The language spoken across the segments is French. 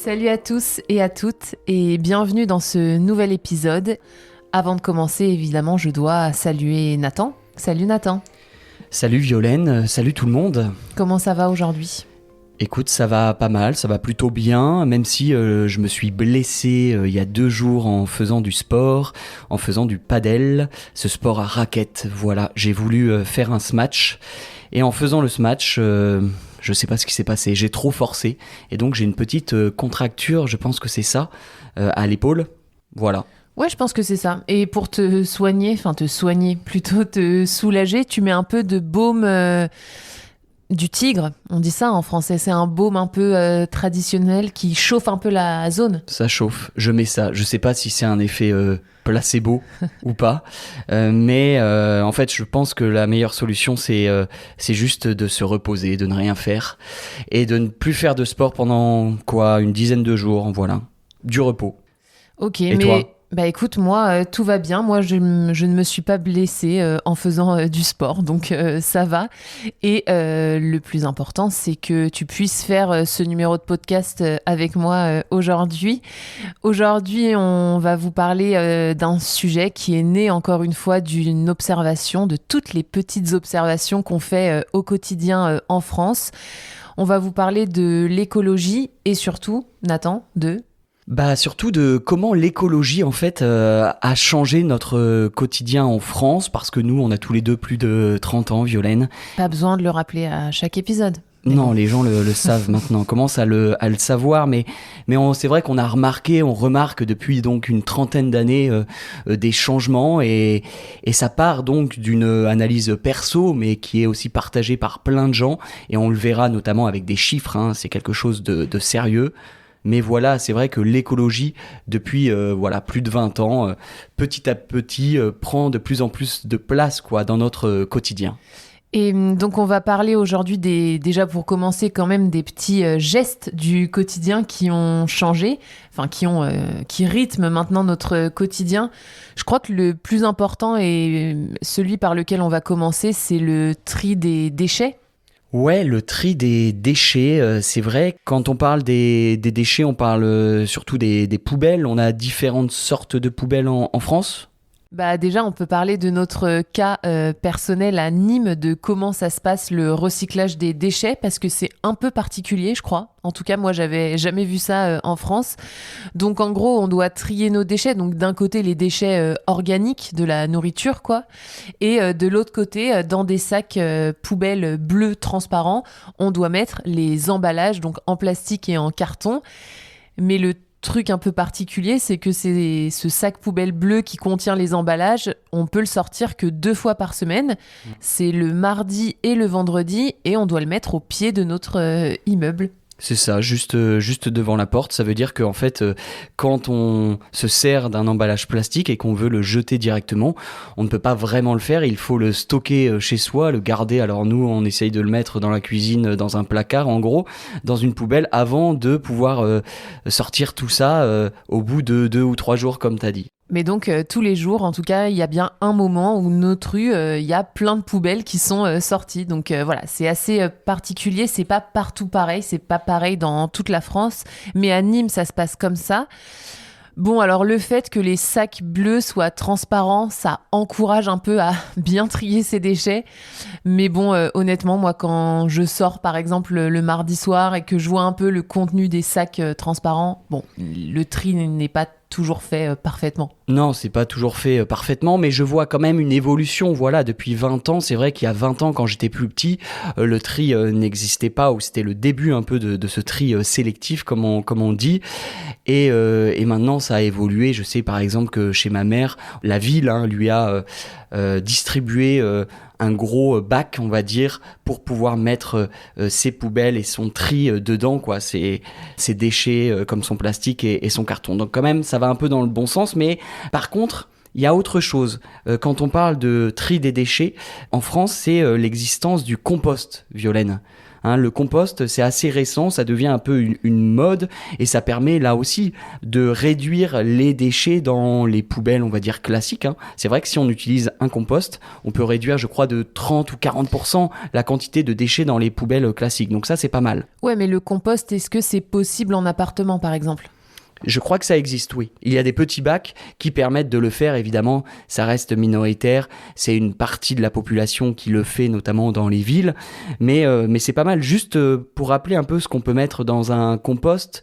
Salut à tous et à toutes et bienvenue dans ce nouvel épisode. Avant de commencer, évidemment, je dois saluer Nathan. Salut Nathan. Salut Violaine, salut tout le monde. Comment ça va aujourd'hui ? Écoute, ça va pas mal, ça va plutôt bien, même si je me suis blessé il y a 2 jours en faisant du sport, en faisant du padel, ce sport à raquette. Voilà, j'ai voulu faire un smash et en faisant le smash, je sais pas ce qui s'est passé, j'ai trop forcé et donc j'ai une petite contracture, je pense que c'est ça, à l'épaule. Voilà. Ouais, je pense que c'est ça. Et pour te soigner, plutôt te soulager, tu mets un peu de baume du tigre. On dit ça en français. C'est un baume un peu traditionnel qui chauffe un peu la zone. Ça chauffe, je mets ça. Je sais pas si c'est un effet placebo ou pas. Mais en fait, je pense que la meilleure solution, c'est juste de se reposer, de ne rien faire et de ne plus faire de sport pendant une dizaine de jours. Voilà, du repos. Ok, et mais... toi ? Bah écoute, moi, tout va bien. Moi, je ne me suis pas blessée en faisant du sport, donc ça va. Et le plus important, c'est que tu puisses faire ce numéro de podcast avec moi aujourd'hui. Aujourd'hui, on va vous parler d'un sujet qui est né, encore une fois, d'une observation, de toutes les petites observations qu'on fait au quotidien en France. On va vous parler de l'écologie et surtout, Nathan, Surtout de comment l'écologie en fait a changé notre quotidien en France, parce que nous on a tous les deux plus de 30 ans, Violaine. Pas besoin de le rappeler à chaque épisode. Non, les gens le savent maintenant, commencent à le savoir, mais c'est vrai qu'on remarque depuis donc une trentaine d'années des changements et ça part donc d'une analyse perso, mais qui est aussi partagée par plein de gens, et on le verra notamment avec des chiffres, hein, c'est quelque chose de sérieux. Mais voilà, c'est vrai que l'écologie, depuis plus de 20 ans, petit à petit, prend de plus en plus de place dans notre quotidien. Et donc on va parler aujourd'hui déjà pour commencer quand même des petits gestes du quotidien qui ont changé, qui rythment maintenant notre quotidien. Je crois que le plus important et celui par lequel on va commencer, c'est le tri des déchets. Ouais, le tri des déchets, c'est vrai. Quand on parle des déchets, on parle surtout des poubelles. On a différentes sortes de poubelles en France. Déjà, on peut parler de notre cas personnel à Nîmes, de comment ça se passe le recyclage des déchets, parce que c'est un peu particulier, je crois. En tout cas, moi, j'avais jamais vu ça en France. Donc, en gros, on doit trier nos déchets. Donc, d'un côté, les déchets organiques de la nourriture, et de l'autre côté, dans des sacs poubelles bleus transparents, on doit mettre les emballages, donc en plastique et en carton. Mais le truc un peu particulier, c'est que c'est ce sac poubelle bleu qui contient les emballages, on peut le sortir que 2 fois par semaine. C'est le mardi et le vendredi, et on doit le mettre au pied de notre immeuble. C'est ça, juste devant la porte. Ça veut dire qu'en fait, quand on se sert d'un emballage plastique et qu'on veut le jeter directement, on ne peut pas vraiment le faire. Il faut le stocker chez soi, le garder. Alors nous, on essaye de le mettre dans la cuisine, dans un placard, en gros, dans une poubelle, avant de pouvoir sortir tout ça au bout de 2 ou 3 jours, comme tu as dit. Mais donc, tous les jours, en tout cas, il y a bien un moment où notre rue, il y a plein de poubelles qui sont sorties. Donc voilà, c'est assez particulier. C'est pas partout pareil. C'est pas pareil dans toute la France. Mais à Nîmes, ça se passe comme ça. Bon, alors le fait que les sacs bleus soient transparents, ça encourage un peu à bien trier ses déchets. Mais bon, honnêtement, moi, quand je sors, par exemple, le mardi soir et que je vois un peu le contenu des sacs transparents, bon, le tri n'est pas toujours fait parfaitement. Non, c'est pas toujours fait parfaitement, mais je vois quand même une évolution. Voilà, depuis 20 ans, c'est vrai qu'il y a 20 ans, quand j'étais plus petit, le tri n'existait pas, ou c'était le début un peu de ce tri sélectif, comme on dit. Et maintenant, ça a évolué. Je sais par exemple que chez ma mère, la ville lui a distribué un gros bac, on va dire, pour pouvoir mettre ses poubelles et son tri dedans, ses déchets comme son plastique et son carton. Donc quand même, ça va un peu dans le bon sens, mais par contre, il y a autre chose. Quand on parle de tri des déchets, en France, c'est l'existence du compost, Violaine. hein. Le compost, c'est assez récent, ça devient un peu une mode et ça permet là aussi de réduire les déchets dans les poubelles, on va dire classiques, hein. C'est vrai que si on utilise un compost, on peut réduire, je crois, de 30 ou 40% la quantité de déchets dans les poubelles classiques. Donc ça, c'est pas mal. Ouais, mais le compost, est-ce que c'est possible en appartement, par exemple ? Je crois que ça existe, oui. Il y a des petits bacs qui permettent de le faire, évidemment. Ça reste minoritaire. C'est une partie de la population qui le fait, notamment dans les villes. Mais c'est pas mal. Juste pour rappeler un peu ce qu'on peut mettre dans un compost,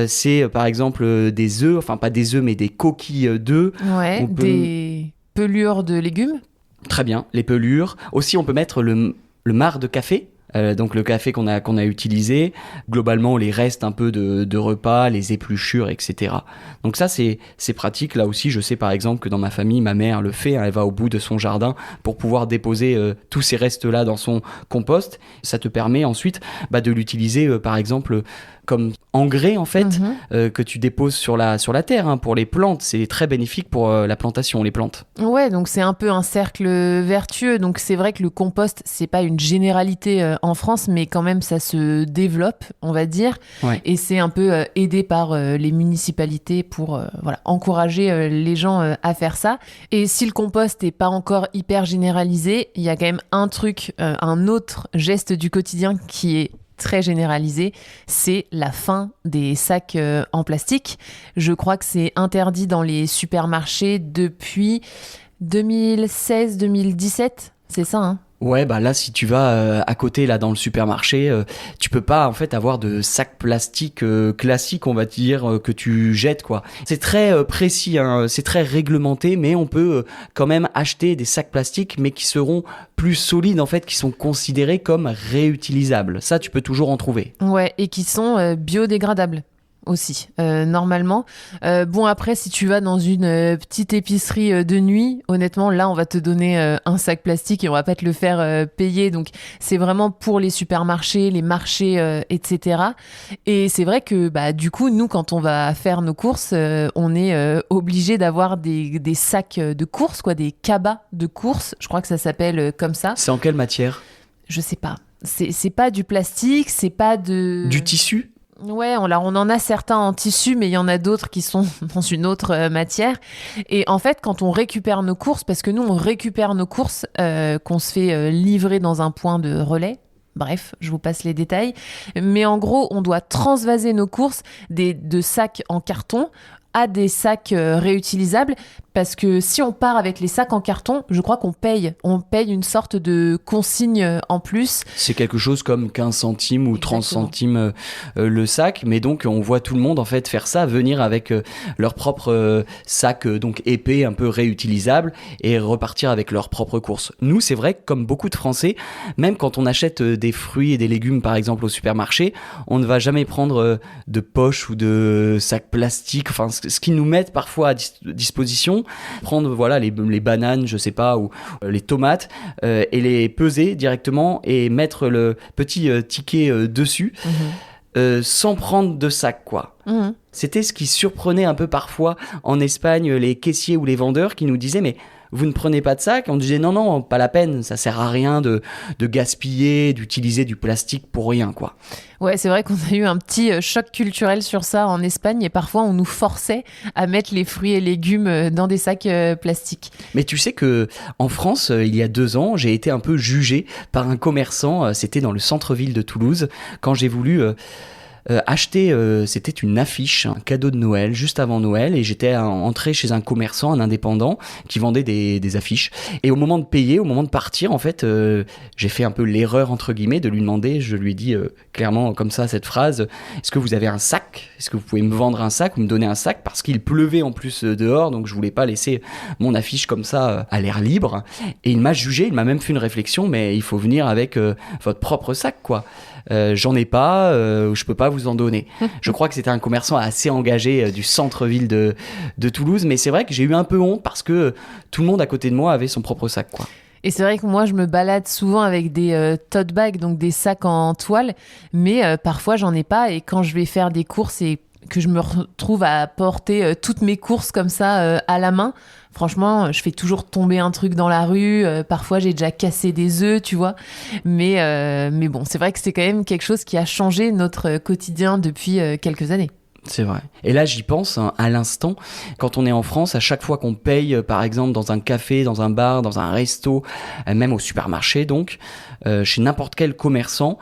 c'est par exemple des œufs, enfin pas des œufs, mais des coquilles d'œufs. Ouais, des pelures de légumes. Très bien, les pelures. Aussi, on peut mettre le marc de café. Donc le café qu'on a utilisé, globalement les restes un peu de repas, les épluchures, etc. Donc ça c'est pratique. Là aussi, je sais par exemple que dans ma famille, ma mère le fait, hein, elle va au bout de son jardin pour pouvoir déposer tous ces restes-là dans son compost. Ça te permet ensuite de l'utiliser par exemple comme engrais en fait, que tu déposes sur la terre, hein, pour les plantes. C'est très bénéfique pour la plantation, les plantes. Ouais, donc c'est un peu un cercle vertueux. Donc c'est vrai que le compost, c'est pas une généralité en France, mais quand même ça se développe, on va dire. Ouais. Et c'est un peu aidé par les municipalités pour encourager les gens à faire ça. Et si le compost n'est pas encore hyper généralisé, il y a quand même un truc, un autre geste du quotidien qui est très généralisé, c'est la fin des sacs en plastique. Je crois que c'est interdit dans les supermarchés depuis 2016-2017, c'est ça, hein ? Ouais, là, si tu vas à côté, là, dans le supermarché, tu peux pas, en fait, avoir de sacs plastiques classiques, on va dire, que tu jettes, quoi. C'est très précis, hein, c'est très réglementé, mais on peut quand même acheter des sacs plastiques, mais qui seront plus solides, en fait, qui sont considérés comme réutilisables. Ça, tu peux toujours en trouver. Ouais, et qui sont biodégradables aussi, normalement. Bon, après, si tu vas dans une petite épicerie de nuit, honnêtement, là, on va te donner un sac plastique et on va pas te le faire payer. Donc, c'est vraiment pour les supermarchés, les marchés, etc. Et c'est vrai que, du coup, nous, quand on va faire nos courses, on est obligé d'avoir des sacs de courses, quoi, des cabas de courses. Je crois que ça s'appelle comme ça. C'est en quelle matière ? Je sais pas. C'est pas du plastique, c'est pas de... Du tissu ? Ouais, on en a certains en tissu, mais il y en a d'autres qui sont dans une autre matière. Et en fait, quand on récupère nos courses, parce que nous, on récupère nos courses qu'on se fait livrer dans un point de relais. Bref, je vous passe les détails. Mais en gros, on doit transvaser nos courses de sacs en carton à des sacs réutilisables, parce que si on part avec les sacs en carton, je crois qu'on paye une sorte de consigne en plus. C'est quelque chose comme 15 centimes ou 30 centimes le sac, mais donc on voit tout le monde en fait faire ça, venir avec leur propre sac donc épais, un peu réutilisable, et repartir avec leurs propres courses. Nous, c'est vrai que comme beaucoup de Français, même quand on achète des fruits et des légumes par exemple au supermarché, on ne va jamais prendre de poche ou de sac plastique, enfin ce qu'ils nous mettent parfois à disposition, prendre les bananes, je sais pas, ou les tomates, et les peser directement et mettre le petit ticket dessus, sans prendre de sac, quoi. C'était ce qui surprenait un peu parfois en Espagne les caissiers ou les vendeurs qui nous disaient mais vous ne prenez pas de sac ? On disait non, pas la peine, ça sert à rien de gaspiller, d'utiliser du plastique pour rien, quoi. Ouais, c'est vrai qu'on a eu un petit choc culturel sur ça en Espagne et parfois on nous forçait à mettre les fruits et légumes dans des sacs plastiques. Mais tu sais que en France, il y a 2 ans, j'ai été un peu jugé par un commerçant, c'était dans le centre-ville de Toulouse, quand j'ai voulu... acheter, c'était une affiche, un cadeau de Noël, juste avant Noël, et j'étais entré chez un commerçant, un indépendant, qui vendait des affiches. Et au moment de payer, au moment de partir, en fait, j'ai fait un peu l'erreur, entre guillemets, de lui demander, je lui ai dit clairement comme ça cette phrase, est-ce que vous avez un sac ? Est-ce que vous pouvez me vendre un sac ou me donner un sac ? Parce qu'il pleuvait en plus dehors, donc je voulais pas laisser mon affiche comme ça à l'air libre. Et il m'a jugé, il m'a même fait une réflexion, mais il faut venir avec votre propre sac, quoi. J'en ai pas, je peux pas vous en donner. Je crois que c'était un commerçant assez engagé du centre-ville de Toulouse, mais c'est vrai que j'ai eu un peu honte parce que tout le monde à côté de moi avait son propre sac, quoi. Et c'est vrai que moi, je me balade souvent avec des tote bags, donc des sacs en toile, mais parfois, j'en ai pas. Et quand je vais faire des courses et que je me retrouve à porter toutes mes courses comme ça à la main. Franchement, je fais toujours tomber un truc dans la rue. Parfois, j'ai déjà cassé des œufs, tu vois. Mais bon, c'est vrai que c'est quand même quelque chose qui a changé notre quotidien depuis quelques années. C'est vrai. Et là, j'y pense à l'instant. Quand on est en France, à chaque fois qu'on paye, par exemple, dans un café, dans un bar, dans un resto, même au supermarché, donc, chez n'importe quel commerçant,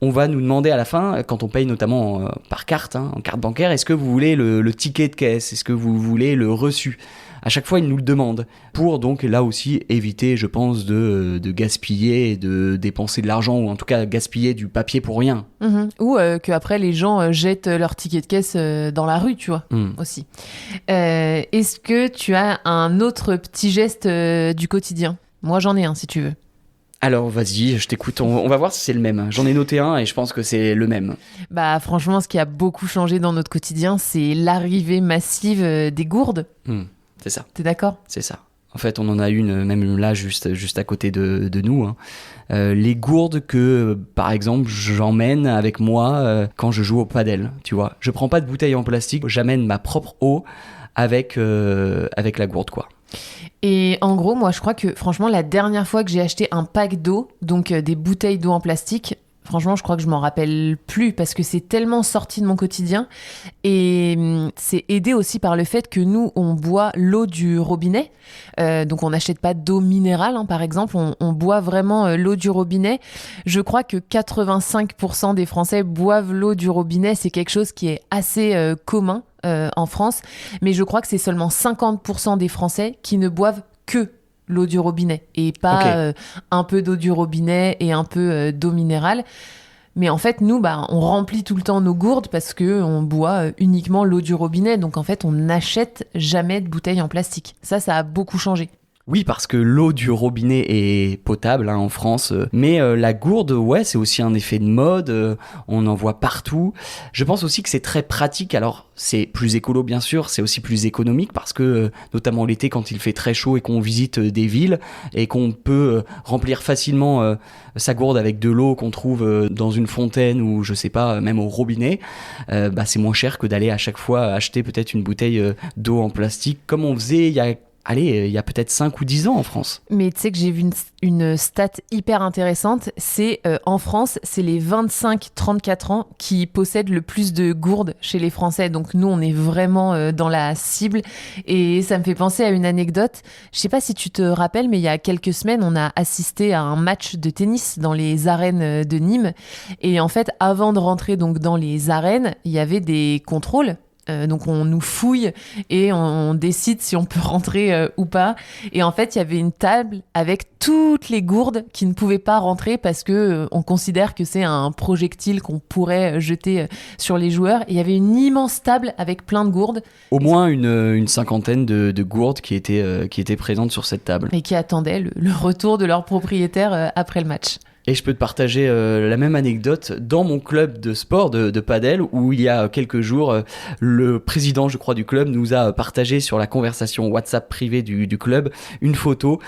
on va nous demander à la fin, quand on paye notamment par carte, en carte bancaire, est-ce que vous voulez le ticket de caisse ? Est-ce que vous voulez le reçu ? À chaque fois, ils nous le demandent pour donc là aussi éviter, je pense, de gaspiller et de dépenser de l'argent ou en tout cas gaspiller du papier pour rien. Ou qu'après les gens jettent leur ticket de caisse dans la rue, tu vois, aussi. Est-ce que tu as un autre petit geste du quotidien ? Moi, j'en ai un, si tu veux. Alors vas-y, je t'écoute, on va voir si c'est le même. J'en ai noté un et je pense que c'est le même. Bah franchement, ce qui a beaucoup changé dans notre quotidien, c'est l'arrivée massive des gourdes. C'est ça. T'es d'accord ? C'est ça. En fait, on en a une même là, juste à côté de nous. Les gourdes que, par exemple, j'emmène avec moi quand je joue au padel, tu vois. Je prends pas de bouteille en plastique, j'amène ma propre eau avec la gourde, quoi. Et en gros, moi, je crois que, franchement, la dernière fois que j'ai acheté un pack d'eau, donc des bouteilles d'eau en plastique, franchement, je crois que je m'en rappelle plus parce que c'est tellement sorti de mon quotidien. Et c'est aidé aussi par le fait que nous, on boit l'eau du robinet. Donc, on n'achète pas d'eau minérale, par exemple. On boit vraiment l'eau du robinet. Je crois que 85% des Français boivent l'eau du robinet. C'est quelque chose qui est assez commun en France. Mais je crois que c'est seulement 50% des Français qui ne boivent que l'eau du robinet et pas un peu d'eau du robinet et un peu d'eau minérale. Mais en fait, nous, on remplit tout le temps nos gourdes parce qu'on boit uniquement l'eau du robinet. Donc en fait, on n'achète jamais de bouteilles en plastique. Ça a beaucoup changé. Oui, parce que l'eau du robinet est potable en France, mais la gourde, ouais, c'est aussi un effet de mode, on en voit partout. Je pense aussi que c'est très pratique, alors c'est plus écolo bien sûr, c'est aussi plus économique parce que, notamment l'été quand il fait très chaud et qu'on visite des villes et qu'on peut remplir facilement sa gourde avec de l'eau qu'on trouve dans une fontaine ou je sais pas, même au robinet, c'est moins cher que d'aller à chaque fois acheter peut-être une bouteille d'eau en plastique comme on faisait il y a peut-être 5 ou 10 ans en France. Mais tu sais que j'ai vu une stat hyper intéressante, c'est en France, c'est les 25-34 ans qui possèdent le plus de gourdes chez les Français. Donc nous, on est vraiment dans la cible. Et ça me fait penser à une anecdote. Je sais pas si tu te rappelles, mais il y a quelques semaines, on a assisté à un match de tennis dans les arènes de Nîmes. Et en fait, avant de rentrer donc dans les arènes, il y avait des contrôles. Donc on nous fouille et on décide si on peut rentrer ou pas. Et en fait, il y avait une table avec toutes les gourdes qui ne pouvaient pas rentrer parce que on considère que c'est un projectile qu'on pourrait jeter sur les joueurs. Et il y avait une immense table avec plein de gourdes. Au moins une cinquantaine de gourdes qui étaient présentes sur cette table. Et qui attendaient le retour de leur propriétaire après le match. Et je peux te partager la même anecdote dans mon club de sport de padel où il y a quelques jours, le président, je crois, du club nous a partagé sur la conversation WhatsApp privée du club une photo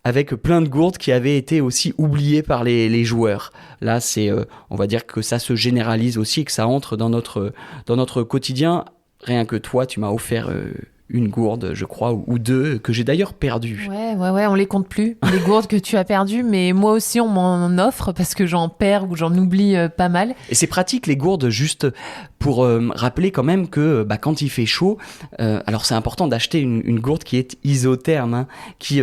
avec plein de gourdes qui avaient été aussi oubliées par les joueurs. Là, on va dire que ça se généralise aussi et que ça entre dans notre quotidien. Rien que toi, tu m'as offert une gourde, je crois, ou deux, que j'ai d'ailleurs perdues. Ouais, on les compte plus, les gourdes que tu as perdues, mais moi aussi, on m'en offre parce que j'en perds ou j'en oublie pas mal. Et c'est pratique, les gourdes, juste pour rappeler quand même que quand il fait chaud, alors c'est important d'acheter une gourde qui est isotherme, qui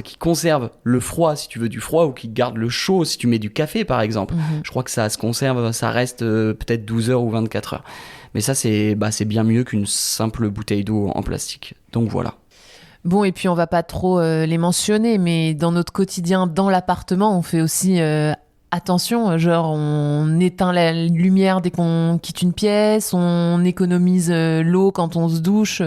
qui conserve le froid, si tu veux du froid, ou qui garde le chaud, si tu mets du café, par exemple. Je crois que ça se conserve, ça reste peut-être 12 heures ou 24 heures. Mais ça, c'est bien mieux qu'une simple bouteille d'eau en plastique. Donc voilà. Bon, et puis on va pas trop les mentionner, mais dans notre quotidien, dans l'appartement, on fait aussi attention. Genre, on éteint la lumière dès qu'on quitte une pièce, on économise l'eau quand on se douche.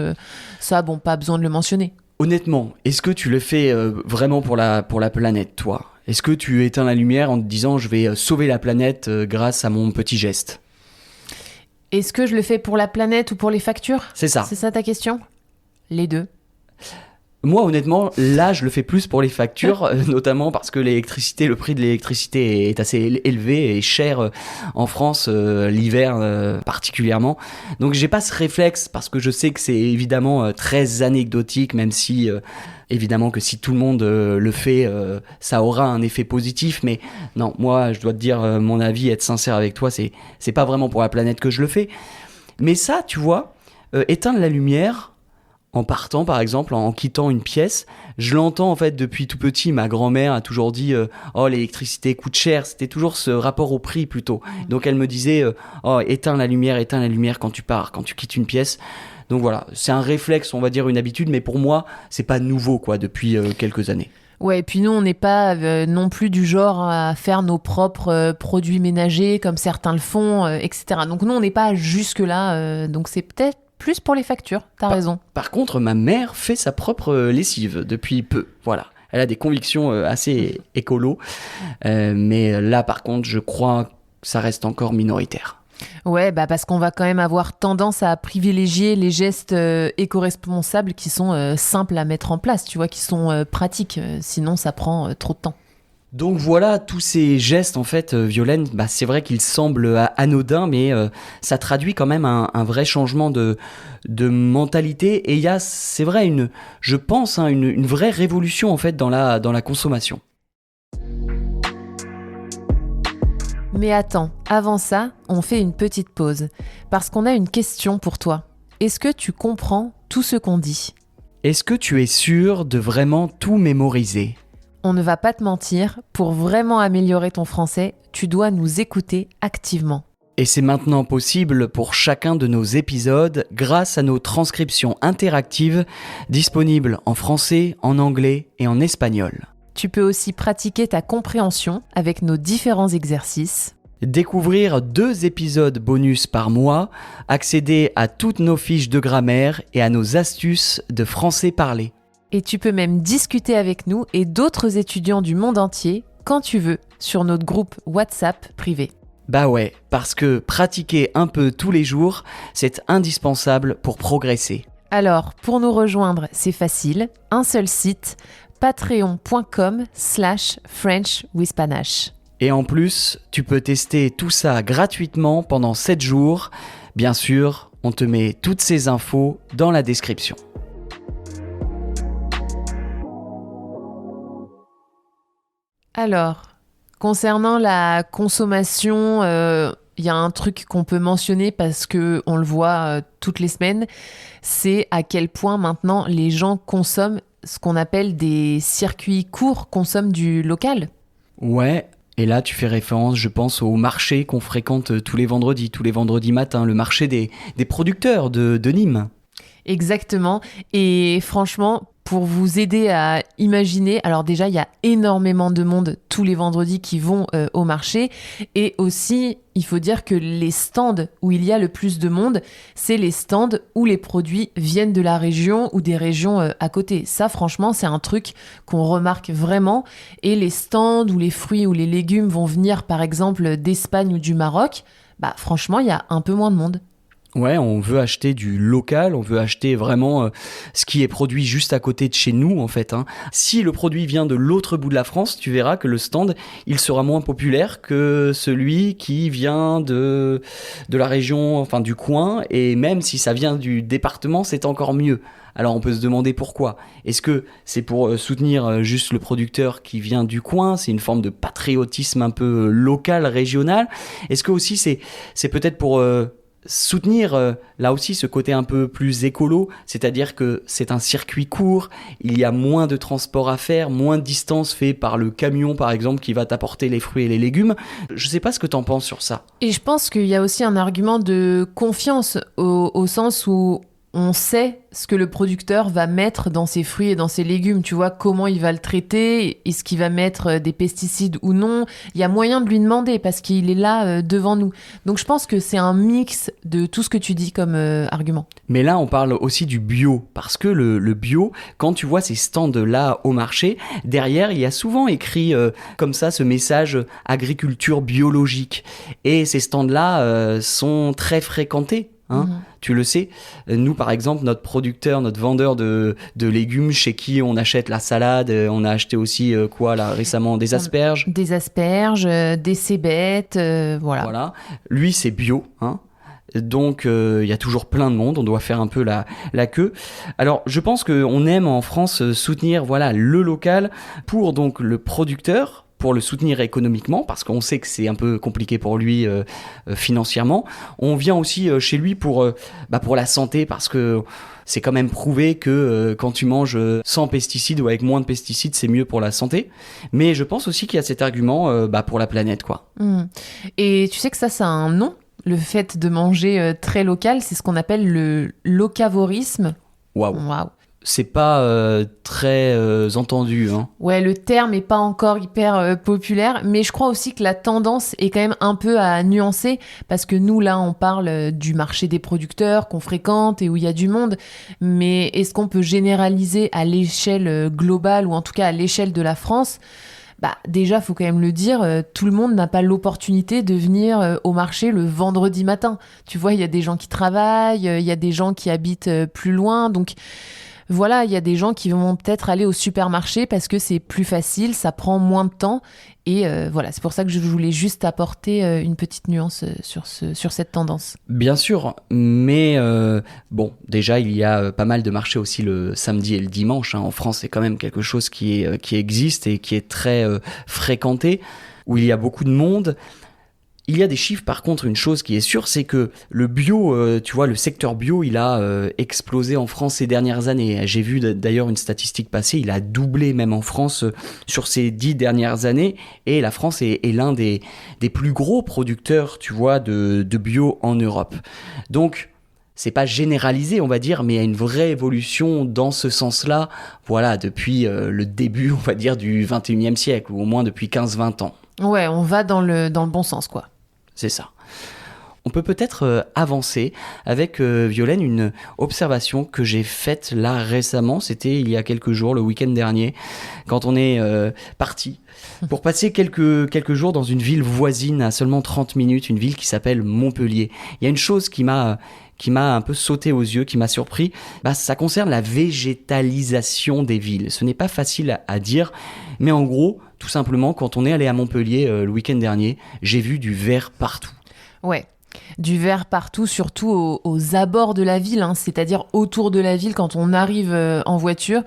Ça, bon, pas besoin de le mentionner. Honnêtement, est-ce que tu le fais vraiment pour la planète, toi ? Est-ce que tu éteins la lumière en te disant « je vais sauver la planète grâce à mon petit geste » ? Est-ce que je le fais pour la planète ou pour les factures ? C'est ça. C'est ça ta question ? Les deux. Moi, honnêtement, là, je le fais plus pour les factures, notamment parce que le prix de l'électricité est assez élevé et cher en France, l'hiver particulièrement. Donc, j'ai pas ce réflexe parce que je sais que c'est évidemment très anecdotique, même si, évidemment, que si tout le monde le fait, ça aura un effet positif. Mais non, moi, je dois te dire mon avis, être sincère avec toi, c'est pas vraiment pour la planète que je le fais. Mais ça, tu vois, éteindre la lumière en partant, par exemple, en quittant une pièce, je l'entends en fait depuis tout petit. Ma grand-mère a toujours dit oh, l'électricité coûte cher. C'était toujours ce rapport au prix plutôt. Donc elle me disait oh, éteins la lumière quand tu pars, quand tu quittes une pièce. Donc voilà, c'est un réflexe, on va dire une habitude, mais pour moi, c'est pas nouveau quoi depuis quelques années. Ouais, et puis nous, on n'est pas non plus du genre à faire nos propres produits ménagers comme certains le font, etc. Donc nous, on n'est pas jusque-là. Donc c'est peut-être plus pour les factures, t'as raison. Par contre, ma mère fait sa propre lessive depuis peu. Voilà. Elle a des convictions assez écolo. Mais là, par contre, je crois que ça reste encore minoritaire. Ouais, bah parce qu'on va quand même avoir tendance à privilégier les gestes éco-responsables qui sont simples à mettre en place, tu vois, qui sont pratiques. Sinon, ça prend trop de temps. Donc voilà, tous ces gestes en fait, Violaine, bah, c'est vrai qu'ils semblent anodins, mais ça traduit quand même un vrai changement de mentalité. Et il y a, c'est vrai, je pense, une vraie révolution en fait dans la consommation. Mais attends, avant ça, on fait une petite pause. Parce qu'on a une question pour toi. Est-ce que tu comprends tout ce qu'on dit ? Est-ce que tu es sûr de vraiment tout mémoriser ? On ne va pas te mentir, pour vraiment améliorer ton français, tu dois nous écouter activement. Et c'est maintenant possible pour chacun de nos épisodes grâce à nos transcriptions interactives disponibles en français, en anglais et en espagnol. Tu peux aussi pratiquer ta compréhension avec nos différents exercices. Découvrir 2 épisodes bonus par mois, accéder à toutes nos fiches de grammaire et à nos astuces de français parlé. Et tu peux même discuter avec nous et d'autres étudiants du monde entier quand tu veux sur notre groupe WhatsApp privé. Bah ouais, parce que pratiquer un peu tous les jours, c'est indispensable pour progresser. Alors, pour nous rejoindre, c'est facile, un seul site, patreon.com/FrenchWithPanache. Et en plus, tu peux tester tout ça gratuitement pendant 7 jours. Bien sûr, on te met toutes ces infos dans la description. Alors, concernant la consommation, il y a un truc qu'on peut mentionner parce qu'on le voit toutes les semaines, c'est à quel point maintenant les gens consomment ce qu'on appelle des circuits courts, consomment du local. Ouais, et là tu fais référence, je pense, au marché qu'on fréquente tous les vendredis matins, le marché des producteurs de Nîmes. Exactement, et franchement, pour vous aider à imaginer, alors déjà il y a énormément de monde tous les vendredis qui vont au marché, et aussi il faut dire que les stands où il y a le plus de monde, c'est les stands où les produits viennent de la région ou des régions à côté. Ça franchement c'est un truc qu'on remarque vraiment, et les stands où les fruits ou les légumes vont venir par exemple d'Espagne ou du Maroc, bah franchement il y a un peu moins de monde. Ouais, on veut acheter du local, on veut acheter vraiment ce qui est produit juste à côté de chez nous en fait. Si le produit vient de l'autre bout de la France, tu verras que le stand, il sera moins populaire que celui qui vient de la région, enfin du coin, et même si ça vient du département, c'est encore mieux. Alors on peut se demander pourquoi. Est-ce que c'est pour soutenir juste le producteur qui vient du coin ? C'est une forme de patriotisme un peu local, régional ? Est-ce que aussi c'est peut-être pour soutenir là aussi ce côté un peu plus écolo, c'est-à-dire que c'est un circuit court, il y a moins de transport à faire, moins de distance fait par le camion par exemple qui va t'apporter les fruits et les légumes. Je sais pas ce que t'en penses sur ça. Et je pense qu'il y a aussi un argument de confiance au sens où on sait ce que le producteur va mettre dans ses fruits et dans ses légumes, tu vois, comment il va le traiter, est-ce qu'il va mettre des pesticides ou non, il y a moyen de lui demander parce qu'il est là devant nous. Donc je pense que c'est un mix de tout ce que tu dis comme argument. Mais là on parle aussi du bio, parce que le bio, quand tu vois ces stands-là au marché, derrière il y a souvent écrit comme ça ce message agriculture biologique, et ces stands-là sont très fréquentés. tu le sais. Nous, par exemple, notre producteur, notre vendeur de légumes chez qui on achète la salade, on a acheté aussi récemment des asperges. Des asperges, des cébettes, voilà. Voilà. Lui, c'est bio, hein. Donc, il y a toujours plein de monde, on doit faire un peu la queue. Alors, je pense qu'on aime en France soutenir le local pour donc le producteur, pour le soutenir économiquement, parce qu'on sait que c'est un peu compliqué pour lui financièrement. On vient aussi chez lui pour la santé, parce que c'est quand même prouvé que quand tu manges sans pesticides ou avec moins de pesticides, c'est mieux pour la santé. Mais je pense aussi qu'il y a cet argument pour la planète, quoi. Et tu sais que ça a un nom? Le fait de manger très local, c'est ce qu'on appelle le locavorisme. Waouh. C'est pas très entendu, hein. Ouais, le terme est pas encore hyper populaire, mais je crois aussi que la tendance est quand même un peu à nuancer, parce que nous, là, on parle du marché des producteurs qu'on fréquente et où il y a du monde, mais est-ce qu'on peut généraliser à l'échelle globale, ou en tout cas à l'échelle de la France ? Déjà, faut quand même le dire, tout le monde n'a pas l'opportunité de venir au marché le vendredi matin. Tu vois, il y a des gens qui travaillent, il y a des gens qui habitent plus loin, donc voilà, il y a des gens qui vont peut-être aller au supermarché parce que c'est plus facile, ça prend moins de temps. Et voilà, c'est pour ça que je voulais juste apporter une petite nuance sur cette tendance. Bien sûr, mais déjà, il y a pas mal de marchés aussi le samedi et le dimanche, hein. En France, c'est quand même quelque chose qui existe et qui est très fréquenté, où il y a beaucoup de monde. Il y a des chiffres, par contre, une chose qui est sûre, c'est que le bio, le secteur bio, il a explosé en France ces dernières années. J'ai vu d'ailleurs une statistique passer, il a doublé même en France sur ces 10 dernières années, et la France est l'un des plus gros producteurs, de bio en Europe. Donc, c'est pas généralisé, on va dire, mais il y a une vraie évolution dans ce sens-là, depuis le début, on va dire, du 21e siècle, ou au moins depuis 15-20 ans. Ouais, on va dans le bon sens, quoi. C'est ça. On peut peut-être avancer avec Violaine une observation que j'ai faite là récemment. C'était il y a quelques jours, le week-end dernier, quand on est parti pour passer quelques jours dans une ville voisine à seulement 30 minutes, une ville qui s'appelle Montpellier. Il y a une chose qui m'a un peu sauté aux yeux, qui m'a surpris. Ça concerne la végétalisation des villes. Ce n'est pas facile à dire, mais en gros, tout simplement, quand on est allé à Montpellier le week-end dernier, j'ai vu du vert partout. Ouais. Du vert partout, surtout aux abords de la ville, hein, c'est-à-dire autour de la ville, quand on arrive en voiture,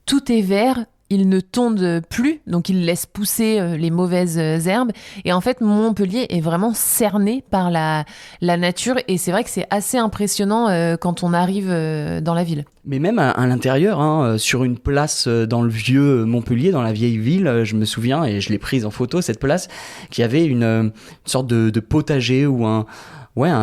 tout est vert, ils ne tondent plus, donc ils laissent pousser les mauvaises herbes. Et en fait, Montpellier est vraiment cerné par la nature, et c'est vrai que c'est assez impressionnant quand on arrive dans la ville. Mais même à l'intérieur, hein, sur une place dans le vieux Montpellier, dans la vieille ville, je me souviens, et je l'ai prise en photo, cette place, qui avait une sorte de potager ou un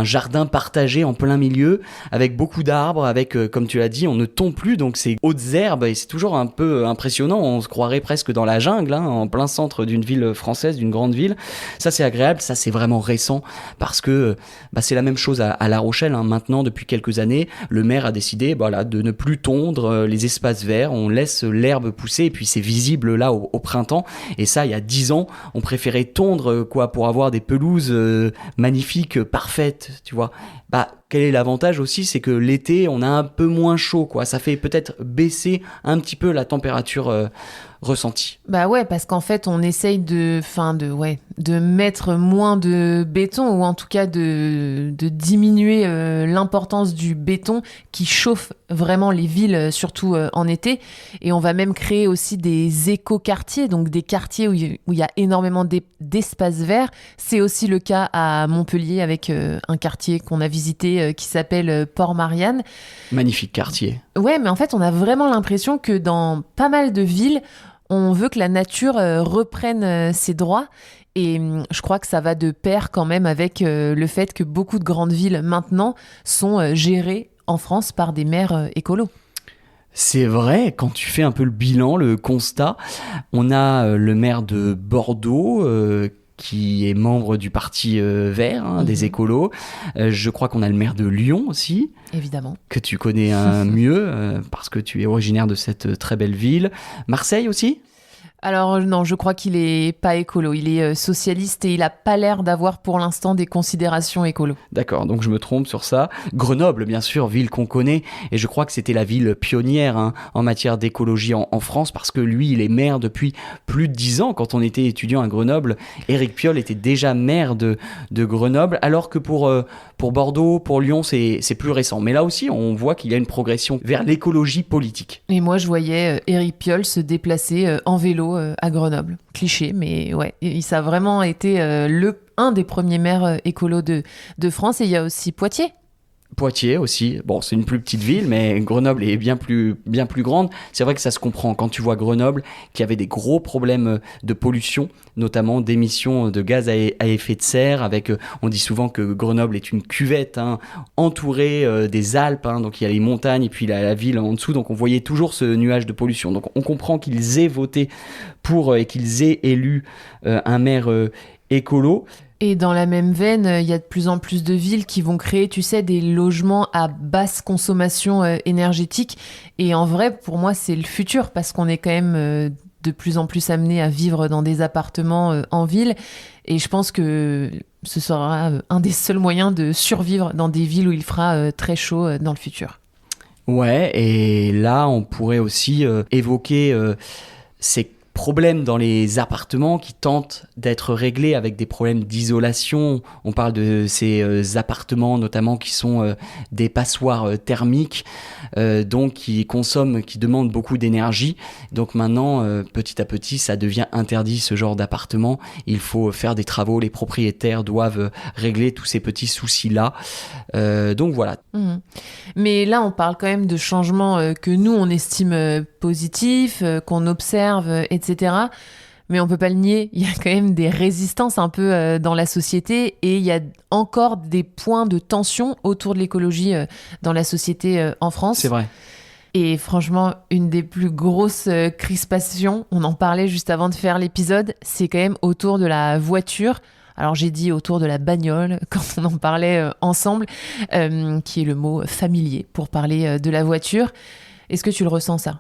jardin partagé en plein milieu, avec beaucoup d'arbres, avec, comme tu l'as dit, on ne tombe plus, donc c'est hautes herbes, et c'est toujours un peu impressionnant, on se croirait presque dans la jungle, hein, en plein centre d'une ville française, d'une grande ville. Ça, c'est agréable, ça, c'est vraiment récent, parce que c'est la même chose à La Rochelle, hein. Maintenant, depuis quelques années, le maire a décidé de ne plus tondre les espaces verts, on laisse l'herbe pousser, et puis c'est visible là au printemps, et ça, il y a 10 ans, on préférait tondre pour avoir des pelouses magnifiques, parfaites, tu vois. Quel est l'avantage aussi, c'est que l'été, on a un peu moins chaud, quoi. Ça fait peut-être baisser un petit peu la température ressentie. Ouais, parce qu'en fait, on essaye de mettre moins de béton, ou en tout cas de diminuer l'importance du béton qui chauffe vraiment les villes, surtout en été. Et on va même créer aussi des éco-quartiers, donc des quartiers où il y a énormément d'espaces verts. C'est aussi le cas à Montpellier, avec un quartier qu'on a visité qui s'appelle Port-Marianne. Magnifique quartier. Ouais, mais en fait, on a vraiment l'impression que dans pas mal de villes, on veut que la nature reprenne ses droits. Et je crois que ça va de pair quand même avec le fait que beaucoup de grandes villes maintenant sont gérées en France par des maires écolos. C'est vrai, quand tu fais un peu le bilan, le constat, on a le maire de Bordeaux qui est membre du parti vert, des écolos. Je crois qu'on a le maire de Lyon aussi. Évidemment. Que tu connais mieux, parce que tu es originaire de cette très belle ville. Marseille aussi ? Alors non, je crois qu'il est pas écolo, il est socialiste et il a pas l'air d'avoir pour l'instant des considérations écolo. D'accord, donc je me trompe sur ça. Grenoble, bien sûr, ville qu'on connaît, et je crois que c'était la ville pionnière en matière d'écologie en France, parce que lui, il est maire depuis plus de 10 ans. Quand on était étudiant à Grenoble, Éric Piolle était déjà maire de Grenoble, alors que pour Bordeaux, pour Lyon, c'est plus récent. Mais là aussi, on voit qu'il y a une progression vers l'écologie politique. Et moi, je voyais Éric Piolle se déplacer en vélo à Grenoble. Cliché, mais ouais, ça a vraiment été un des premiers maires écolos de France. Et il y a aussi Poitiers. Poitiers aussi, bon c'est une plus petite ville mais Grenoble est bien plus grande. C'est vrai que ça se comprend quand tu vois Grenoble qui avait des gros problèmes de pollution, notamment d'émissions de gaz à effet de serre avec, on dit souvent que Grenoble est une cuvette entourée des Alpes, donc il y a les montagnes et puis la ville en dessous, donc on voyait toujours ce nuage de pollution. Donc on comprend qu'ils aient voté pour et qu'ils aient élu un maire écolo. Et dans la même veine, il y a de plus en plus de villes qui vont créer, tu sais, des logements à basse consommation énergétique. Et en vrai, pour moi, c'est le futur parce qu'on est quand même de plus en plus amené à vivre dans des appartements en ville. Et je pense que ce sera un des seuls moyens de survivre dans des villes où il fera très chaud dans le futur. Ouais, et là, on pourrait aussi évoquer ces problèmes dans les appartements qui tentent d'être réglés avec des problèmes d'isolation. On parle de ces appartements notamment qui sont des passoires thermiques, donc qui demandent beaucoup d'énergie. Donc maintenant, petit à petit, ça devient interdit ce genre d'appartement. Il faut faire des travaux, les propriétaires doivent régler tous ces petits soucis-là. Donc voilà. Mais là, on parle quand même de changements que nous, on estime positifs, qu'on observe, etc. Mais on peut pas le nier, il y a quand même des résistances un peu dans la société et il y a encore des points de tension autour de l'écologie dans la société en France. C'est vrai. Et franchement, une des plus grosses crispations, on en parlait juste avant de faire l'épisode, c'est quand même autour de la voiture. Alors j'ai dit autour de la bagnole quand on en parlait ensemble, qui est le mot familier pour parler de la voiture. Est-ce que tu le ressens ça ?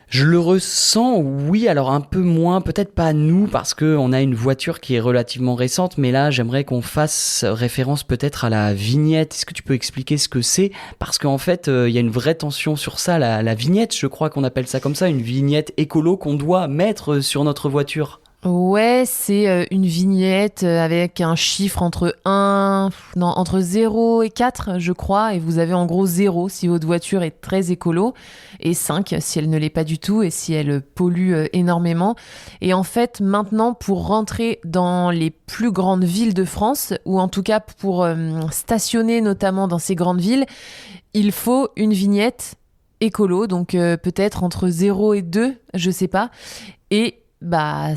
Je le ressens, oui, alors un peu moins, peut-être pas nous, parce qu'on a une voiture qui est relativement récente, mais là, j'aimerais qu'on fasse référence peut-être à la vignette. Est-ce que tu peux expliquer ce que c'est ? Parce qu'en fait, il y a une vraie tension sur ça, la vignette, je crois qu'on appelle ça comme ça, une vignette écolo qu'on doit mettre sur notre voiture. Ouais, c'est une vignette avec un chiffre entre 0 et 4, je crois, et vous avez en gros 0 si votre voiture est très écolo, et 5 si elle ne l'est pas du tout et si elle pollue énormément. Et en fait, maintenant, pour rentrer dans les plus grandes villes de France, ou en tout cas pour stationner notamment dans ces grandes villes, il faut une vignette écolo, donc peut-être entre 0 et 2, je sais pas, et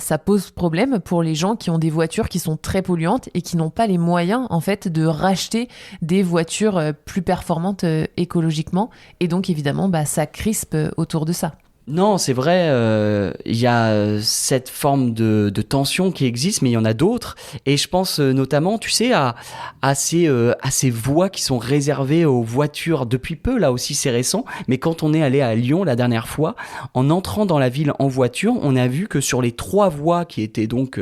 ça pose problème pour les gens qui ont des voitures qui sont très polluantes et qui n'ont pas les moyens, en fait, de racheter des voitures plus performantes écologiquement. Et donc, évidemment, ça crispe autour de ça. Non, c'est vrai, il y a cette forme de tension qui existe, mais il y en a d'autres. Et je pense notamment, tu sais, à ces voies qui sont réservées aux voitures depuis peu. Là aussi, c'est récent. Mais quand on est allé à Lyon la dernière fois, en entrant dans la ville en voiture, on a vu que sur les 3 voies qui étaient donc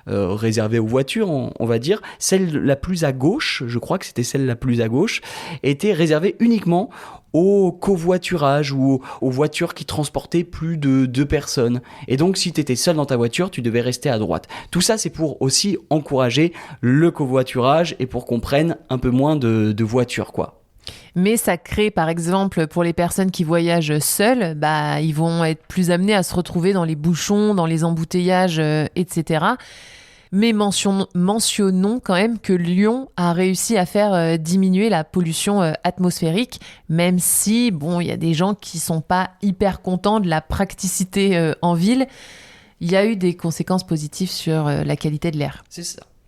réservées aux voitures, on va dire, celle la plus à gauche, je crois que c'était celle la plus à gauche, était réservée uniquement au covoiturage ou aux voitures qui transportaient plus de 2 personnes. Et donc, si tu étais seul dans ta voiture, tu devais rester à droite. Tout ça, c'est pour aussi encourager le covoiturage et pour qu'on prenne un peu moins de voitures, quoi. Mais ça crée, par exemple, pour les personnes qui voyagent seules, ils vont être plus amenés à se retrouver dans les bouchons, dans les embouteillages, etc. Mais mentionnons quand même que Lyon a réussi à faire diminuer la pollution atmosphérique, même si, il y a des gens qui sont pas hyper contents de la praticité en ville. Il y a eu des conséquences positives sur la qualité de l'air.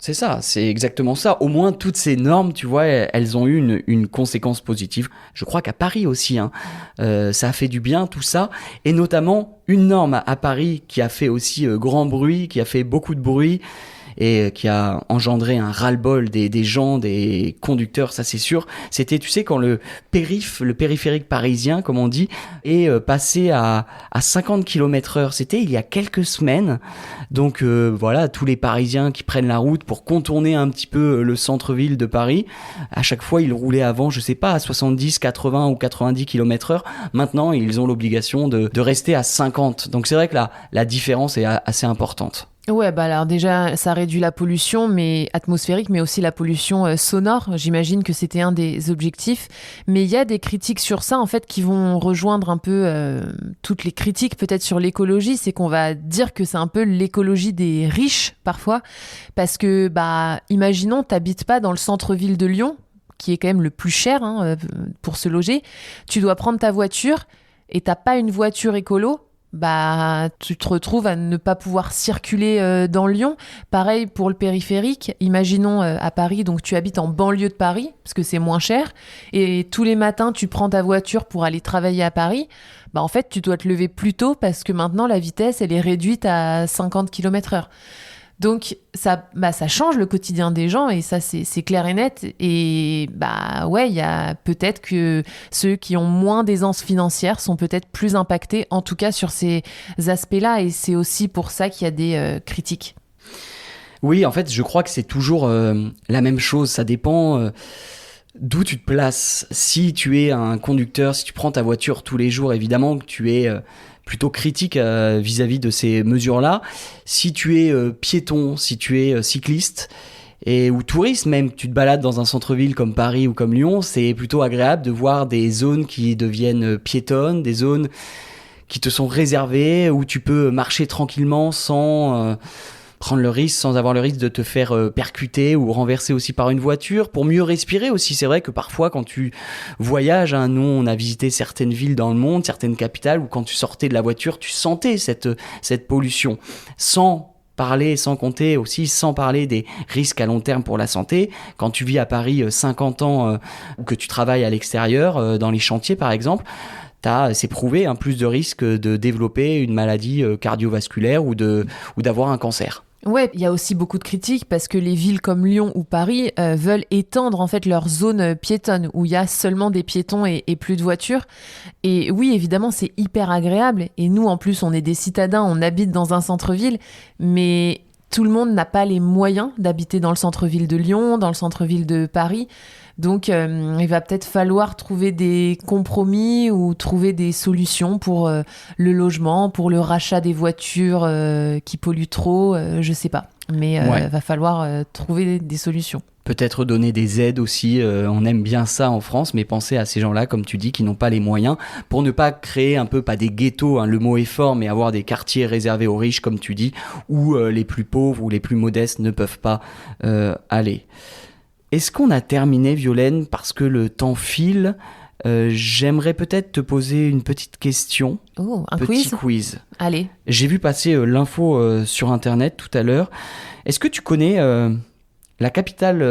C'est ça, c'est exactement ça. Au moins, toutes ces normes, tu vois, elles ont eu une conséquence positive. Je crois qu'à Paris aussi, ça a fait du bien, tout ça. Et notamment, une norme à Paris qui a fait aussi grand bruit, qui a fait beaucoup de bruit, et qui a engendré un ras-le-bol des gens, des conducteurs, ça c'est sûr. C'était, tu sais, quand le périphérique parisien, comme on dit, est passé à 50 km/h. C'était il y a quelques semaines. Donc voilà, tous les Parisiens qui prennent la route pour contourner un petit peu le centre-ville de Paris, à chaque fois ils roulaient avant, je sais pas, à 70, 80 ou 90 km/h. Maintenant, ils ont l'obligation de rester à 50. Donc c'est vrai que la différence est assez importante. Ouais, bah alors déjà, ça réduit la pollution atmosphérique, mais aussi la pollution sonore. J'imagine que c'était un des objectifs. Mais il y a des critiques sur ça, en fait, qui vont rejoindre un peu toutes les critiques peut-être sur l'écologie. C'est qu'on va dire que c'est un peu l'écologie des riches, parfois. Parce que, bah, imaginons, t'habites pas dans le centre-ville de Lyon, qui est quand même le plus cher pour se loger. Tu dois prendre ta voiture et t'as pas une voiture écolo. Bah, tu te retrouves à ne pas pouvoir circuler dans Lyon. Pareil pour le périphérique. Imaginons à Paris, donc tu habites en banlieue de Paris, parce que c'est moins cher, et tous les matins, tu prends ta voiture pour aller travailler à Paris. Bah, en fait, tu dois te lever plus tôt parce que maintenant, la vitesse, elle est réduite à 50 km/h. Donc, ça change le quotidien des gens et ça, c'est clair et net. Et bah ouais, il y a peut-être que ceux qui ont moins d'aisance financière sont peut-être plus impactés, en tout cas sur ces aspects-là. Et c'est aussi pour ça qu'il y a des critiques. Oui, en fait, je crois que c'est toujours la même chose. Ça dépend d'où tu te places. Si tu es un conducteur, si tu prends ta voiture tous les jours, évidemment que tu es plutôt critique vis-à-vis de ces mesures-là. Si tu es piéton, si tu es cycliste ou touriste même, tu te balades dans un centre-ville comme Paris ou comme Lyon, c'est plutôt agréable de voir des zones qui deviennent piétonnes, des zones qui te sont réservées, où tu peux marcher tranquillement sans prendre le risque, sans avoir le risque de te faire percuter ou renverser aussi par une voiture, pour mieux respirer aussi. C'est vrai que parfois quand tu voyages, nous on a visité certaines villes dans le monde, certaines capitales, où quand tu sortais de la voiture, tu sentais cette pollution. Sans compter aussi, sans parler des risques à long terme pour la santé. Quand tu vis à Paris 50 ans ou que tu travailles à l'extérieur, dans les chantiers par exemple, c'est prouvé, plus de risques de développer une maladie cardiovasculaire ou d'avoir un cancer. Ouais, il y a aussi beaucoup de critiques parce que les villes comme Lyon ou Paris veulent étendre en fait leur zone piétonne où il y a seulement des piétons et plus de voitures. Et oui, évidemment, c'est hyper agréable. Et nous, en plus, on est des citadins, on habite dans un centre-ville, mais tout le monde n'a pas les moyens d'habiter dans le centre-ville de Lyon, dans le centre-ville de Paris. Donc, il va peut-être falloir trouver des compromis ou trouver des solutions pour le logement, pour le rachat des voitures qui polluent trop, je sais pas. Mais va falloir trouver des solutions. Peut-être donner des aides aussi, on aime bien ça en France, mais pensez à ces gens-là, comme tu dis, qui n'ont pas les moyens, pour ne pas créer un peu, pas des ghettos, le mot est fort, mais avoir des quartiers réservés aux riches, comme tu dis, où les plus pauvres ou les plus modestes ne peuvent pas aller. Est-ce qu'on a terminé, Violaine, parce que le temps file? J'aimerais peut-être te poser une petite question. Oh, un quiz. Allez. J'ai vu passer l'info sur Internet tout à l'heure. Est-ce que tu connais la capitale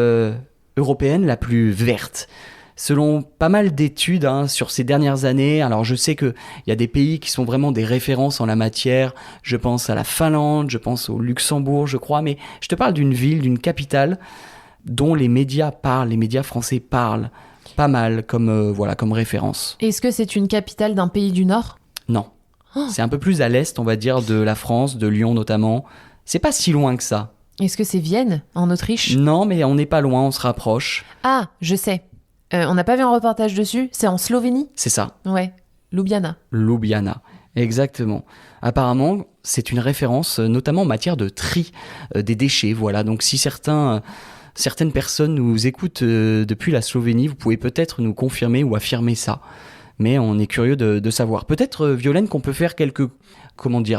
européenne la plus verte? Selon pas mal d'études sur ces dernières années, alors je sais qu'il y a des pays qui sont vraiment des références en la matière. Je pense à la Finlande, je pense au Luxembourg, je crois. Mais je te parle d'une ville, d'une capitale dont les médias français parlent pas mal comme référence. Est-ce que c'est une capitale d'un pays du Nord? Non. Oh. C'est un peu plus à l'est, on va dire, de la France, de Lyon notamment. C'est pas si loin que ça. Est-ce que c'est Vienne, en Autriche? Non, mais on n'est pas loin, on se rapproche. Ah, je sais. On n'a pas vu un reportage dessus? C'est en Slovénie? C'est ça. Ouais, Ljubljana. Ljubljana, exactement. Apparemment, c'est une référence, notamment en matière de tri des déchets. Voilà, donc si certaines personnes nous écoutent depuis la Slovénie, vous pouvez peut-être nous confirmer ou affirmer ça. Mais on est curieux de savoir. Peut-être, Violaine, qu'on peut faire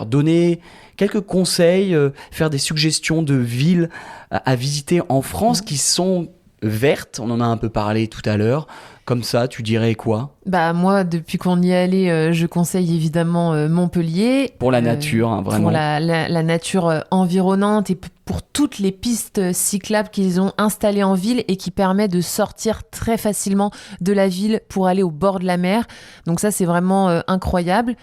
donner quelques conseils, faire des suggestions de villes à visiter en France qui sont vertes. On en a un peu parlé tout à l'heure. Comme ça, tu dirais quoi? Bah moi, depuis qu'on y est allé, je conseille évidemment Montpellier. Pour la nature, vraiment. Pour la nature environnante et pour toutes les pistes cyclables qu'ils ont installées en ville et qui permettent de sortir très facilement de la ville pour aller au bord de la mer. Donc ça, c'est vraiment incroyable.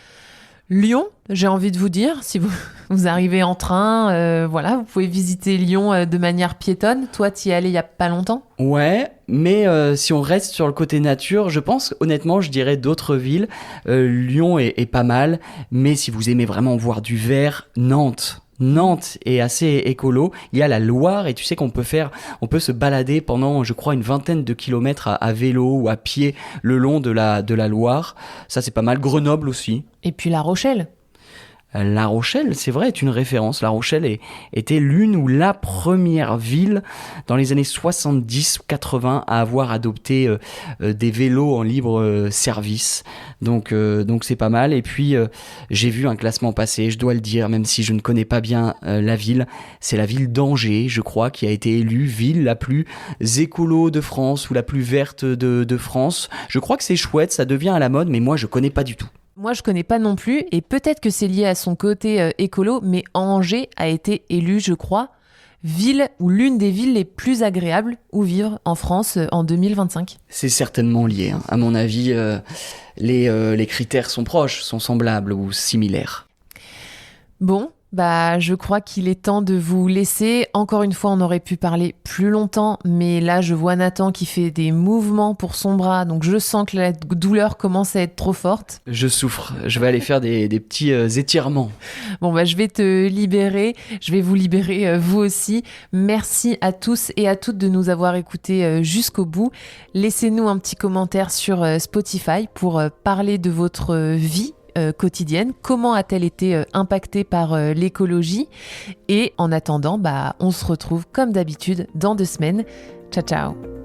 Lyon, j'ai envie de vous dire, si vous arrivez en train, voilà, vous pouvez visiter Lyon de manière piétonne. Toi, t'y es allé il y a pas longtemps? Ouais, mais si on reste sur le côté nature, je pense, honnêtement, je dirais d'autres villes. Lyon est pas mal, mais si vous aimez vraiment voir du vert, Nantes. Nantes est assez écolo. Il y a la Loire et tu sais on peut se balader pendant, je crois, une vingtaine de kilomètres à vélo ou à pied le long de la Loire. Ça, c'est pas mal. Grenoble aussi. Et puis La Rochelle. La Rochelle, c'est vrai, est une référence. La Rochelle était l'une ou la première ville dans les années 70 ou 80 à avoir adopté des vélos en libre service. Donc c'est pas mal. Et puis j'ai vu un classement passer, je dois le dire, même si je ne connais pas bien la ville. C'est la ville d'Angers, je crois, qui a été élue ville la plus écolo de France ou la plus verte de France. Je crois que c'est chouette, ça devient à la mode, mais moi je connais pas du tout. Moi, je connais pas non plus, et peut-être que c'est lié à son côté écolo, mais Angers a été élue, je crois, ville ou l'une des villes les plus agréables où vivre en France en 2025. C'est certainement lié, hein. À mon avis, les critères sont proches, sont semblables ou similaires. Bon, je crois qu'il est temps de vous laisser. Encore une fois, on aurait pu parler plus longtemps, mais là, je vois Nathan qui fait des mouvements pour son bras, donc je sens que la douleur commence à être trop forte. Je souffre, je vais aller faire des petits étirements. Bon, je vais te libérer, je vais vous libérer vous aussi. Merci à tous et à toutes de nous avoir écoutés jusqu'au bout. Laissez-nous un petit commentaire sur Spotify pour parler de votre vie quotidienne, comment a-t-elle été impactée par l'écologie, et en attendant, on se retrouve comme d'habitude dans 2 semaines. Ciao ciao.